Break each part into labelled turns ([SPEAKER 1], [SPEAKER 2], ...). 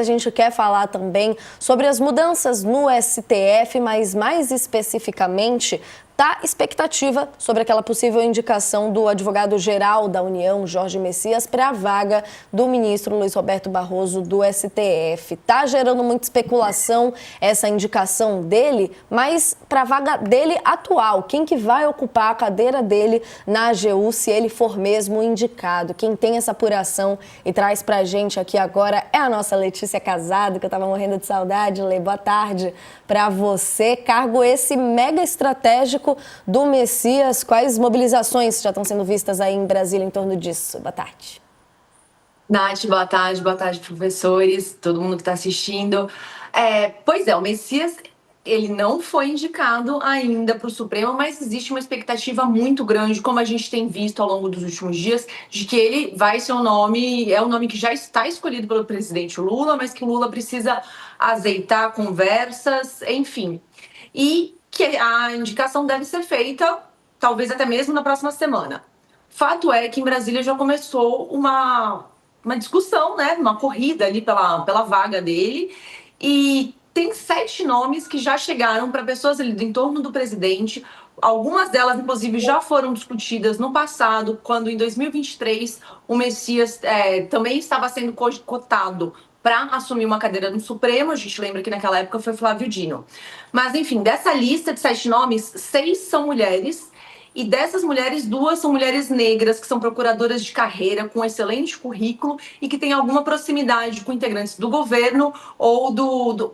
[SPEAKER 1] A gente quer falar também sobre as mudanças no STF, mas mais especificamente da expectativa sobre aquela possível indicação do advogado-geral da União, Jorge Messias, para a vaga do ministro Luiz Roberto Barroso do STF. Está gerando muita especulação essa indicação dele, mas para a vaga dele atual, quem que vai ocupar a cadeira dele na AGU se ele for mesmo indicado? Quem tem essa apuração e traz para a gente aqui agora é a nossa Letícia Casado, que eu estava morrendo de saudade. Lê, boa tarde para você. Cargo esse mega estratégico do Messias. Quais mobilizações já estão sendo vistas aí em Brasília em torno disso? Boa tarde.
[SPEAKER 2] Nath, boa tarde, professores, todo mundo que está assistindo. Pois é, o Messias, ele não foi indicado ainda para o Supremo, mas existe uma expectativa muito grande, como a gente tem visto ao longo dos últimos dias, de que ele vai ser o nome que já está escolhido pelo presidente Lula, mas que o Lula precisa azeitar conversas, enfim. E que a indicação deve ser feita, talvez até mesmo na próxima semana. Fato é que em Brasília já começou uma discussão, né, uma corrida ali pela vaga dele, e tem 7 nomes que já chegaram para pessoas ali do entorno do presidente. Algumas delas, inclusive, já foram discutidas no passado, quando em 2023 o Messias também estava sendo cotado para assumir uma cadeira no Supremo. A gente lembra que naquela época foi Flávio Dino. Mas, enfim, dessa lista de 7 nomes, 6 são mulheres. E dessas mulheres, 2 são mulheres negras, que são procuradoras de carreira, com excelente currículo e que têm alguma proximidade com integrantes do governo ou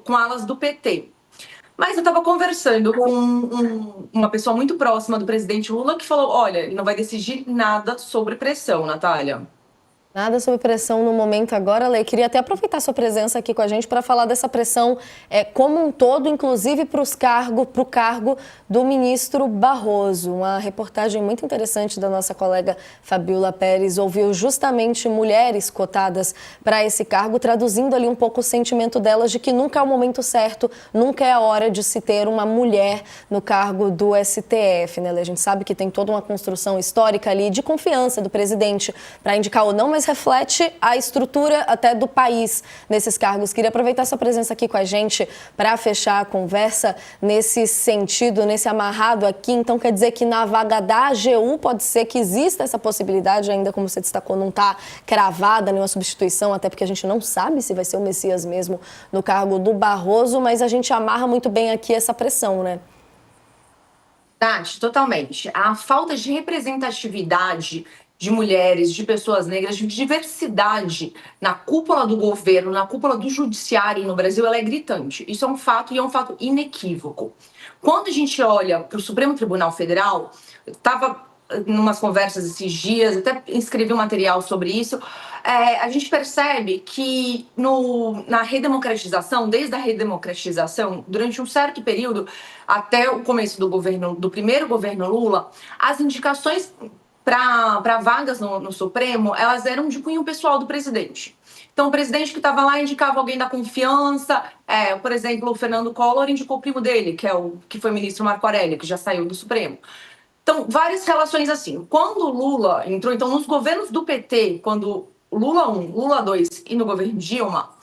[SPEAKER 2] com alas do PT. Mas eu estava conversando com uma pessoa muito próxima do presidente Lula, que falou: olha, ele não vai decidir nada sobre pressão, Natália.
[SPEAKER 1] Nada sob pressão no momento agora, Lê. Queria até aproveitar sua presença aqui com a gente para falar dessa pressão como um todo, inclusive para o cargo do ministro Barroso. Uma reportagem muito interessante da nossa colega Fabiola Pérez ouviu justamente mulheres cotadas para esse cargo, traduzindo ali um pouco o sentimento delas de que nunca é o momento certo, nunca é a hora de se ter uma mulher no cargo do STF, né, Lê? A gente sabe que tem toda uma construção histórica ali de confiança do presidente para indicar ou não, mas reflete a estrutura até do país nesses cargos. Queria aproveitar sua presença aqui com a gente para fechar a conversa nesse sentido, nesse amarrado aqui. Então, quer dizer que na vaga da AGU pode ser que exista essa possibilidade, ainda como você destacou, não está cravada nenhuma substituição, até porque a gente não sabe se vai ser o Messias mesmo no cargo do Barroso, mas a gente amarra muito bem aqui essa pressão, né?
[SPEAKER 2] Nath, totalmente. A falta de representatividade de mulheres, de pessoas negras, de diversidade na cúpula do governo, na cúpula do judiciário no Brasil, ela é gritante. Isso é um fato, e é um fato inequívoco. Quando a gente olha para o Supremo Tribunal Federal, eu estava em umas conversas esses dias, até escrevi um material sobre isso, a gente percebe que na redemocratização, desde a redemocratização, durante um certo período, até o começo do primeiro governo Lula, as indicações para vagas no Supremo, elas eram de cunho pessoal do presidente. Então, o presidente que estava lá indicava alguém da confiança. Por exemplo, o Fernando Collor indicou o primo dele, que foi o ministro Marco Aurélio, que já saiu do Supremo. Então, várias relações assim. Quando o Lula entrou, então, nos governos do PT, quando Lula 1, Lula 2 e no governo Dilma,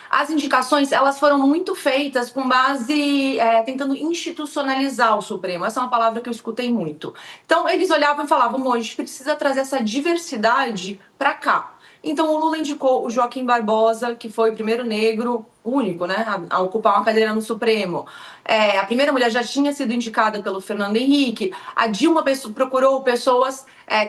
[SPEAKER 2] as indicações elas foram muito feitas com base tentando institucionalizar o Supremo. Essa é uma palavra que eu escutei muito. Então, eles olhavam e falavam: a gente precisa trazer essa diversidade para cá. Então, o Lula indicou o Joaquim Barbosa, que foi o primeiro negro, único, né, a ocupar uma cadeira no Supremo. A primeira mulher já tinha sido indicada pelo Fernando Henrique. A Dilma procurou pessoas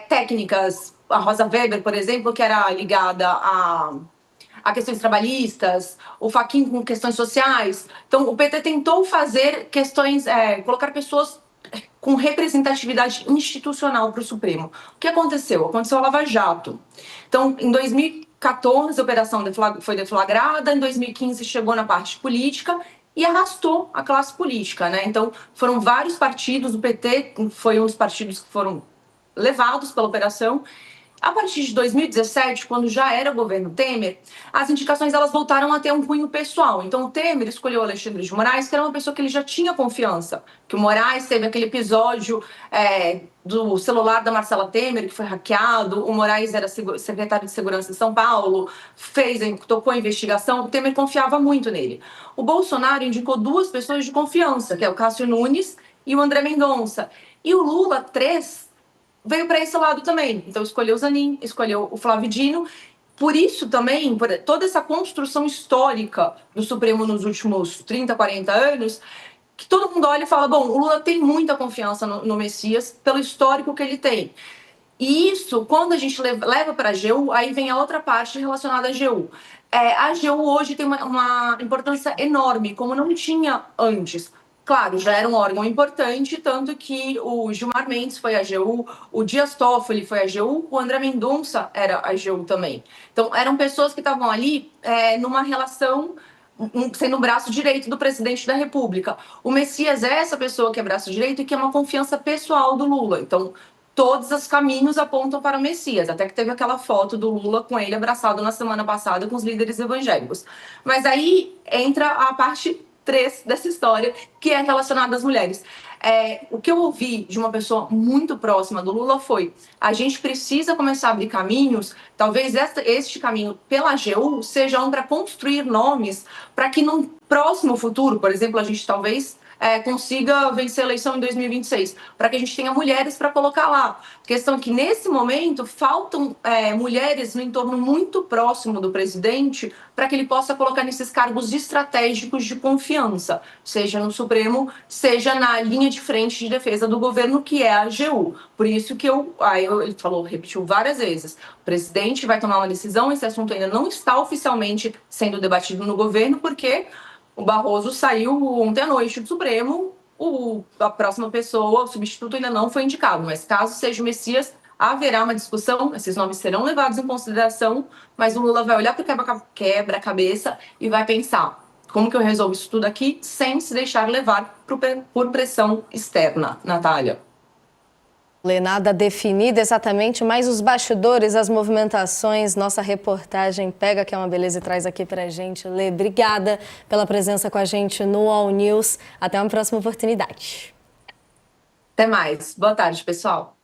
[SPEAKER 2] técnicas. A Rosa Weber, por exemplo, que era ligada a questões trabalhistas, o Fachin com questões sociais. Então, o PT tentou fazer questões, colocar pessoas com representatividade institucional para o Supremo. O que aconteceu? Aconteceu a Lava Jato. Então, em 2014, a operação foi deflagrada, em 2015 chegou na parte política e arrastou a classe política, né? Então, foram vários partidos, o PT foi um dos partidos que foram levados pela operação. A partir de 2017, quando já era governo Temer, as indicações elas voltaram a ter um cunho pessoal. Então, o Temer escolheu o Alexandre de Moraes, que era uma pessoa que ele já tinha confiança. Que o Moraes teve aquele episódio do celular da Marcela Temer, que foi hackeado. O Moraes era secretário de Segurança de São Paulo, tocou a investigação. O Temer confiava muito nele. O Bolsonaro indicou duas pessoas de confiança, que é o Cássio Nunes e o André Mendonça. E o Lula, veio para esse lado também. Então, escolheu o Zanin, escolheu o Flávio Dino. Por isso também, por toda essa construção histórica do Supremo nos últimos 30, 40 anos, que todo mundo olha e fala, bom, o Lula tem muita confiança no Messias pelo histórico que ele tem. E isso, quando a gente leva para a AGU, aí vem a outra parte relacionada à AGU. A AGU hoje tem uma importância enorme, como não tinha antes. Claro, já era um órgão importante, tanto que o Gilmar Mendes foi a AGU, o Dias Toffoli foi a AGU, o André Mendonça era a AGU também. Então, eram pessoas que estavam ali numa relação, sendo o braço direito do presidente da República. O Messias é essa pessoa que é braço direito e que é uma confiança pessoal do Lula. Então, todos os caminhos apontam para o Messias, até que teve aquela foto do Lula com ele abraçado na semana passada com os líderes evangélicos. Mas aí entra a parte 3 dessa história, que é relacionada às mulheres. O que eu ouvi de uma pessoa muito próxima do Lula foi: a gente precisa começar a abrir caminhos, talvez este caminho pela AGU seja um para construir nomes, para que no próximo futuro, por exemplo, a gente talvez consiga vencer a eleição em 2026, para que a gente tenha mulheres para colocar lá. A questão é que, nesse momento, faltam mulheres no entorno muito próximo do presidente para que ele possa colocar nesses cargos estratégicos de confiança, seja no Supremo, seja na linha de frente de defesa do governo, que é a AGU. Por isso que ele repetiu várias vezes, o presidente vai tomar uma decisão, esse assunto ainda não está oficialmente sendo debatido no governo, porque o Barroso saiu ontem à noite do Supremo, a próxima pessoa, o substituto, ainda não foi indicado. Mas caso seja o Messias, haverá uma discussão, esses nomes serão levados em consideração, mas o Lula vai olhar para o quebra-cabeça e vai pensar: como que eu resolvo isso tudo aqui sem se deixar levar por pressão externa, Natália?
[SPEAKER 1] Lê, nada definido exatamente, mas os bastidores, as movimentações, nossa reportagem pega, que é uma beleza, e traz aqui pra gente. Lê, obrigada pela presença com a gente no All News. Até uma próxima oportunidade.
[SPEAKER 2] Até mais. Boa tarde, pessoal.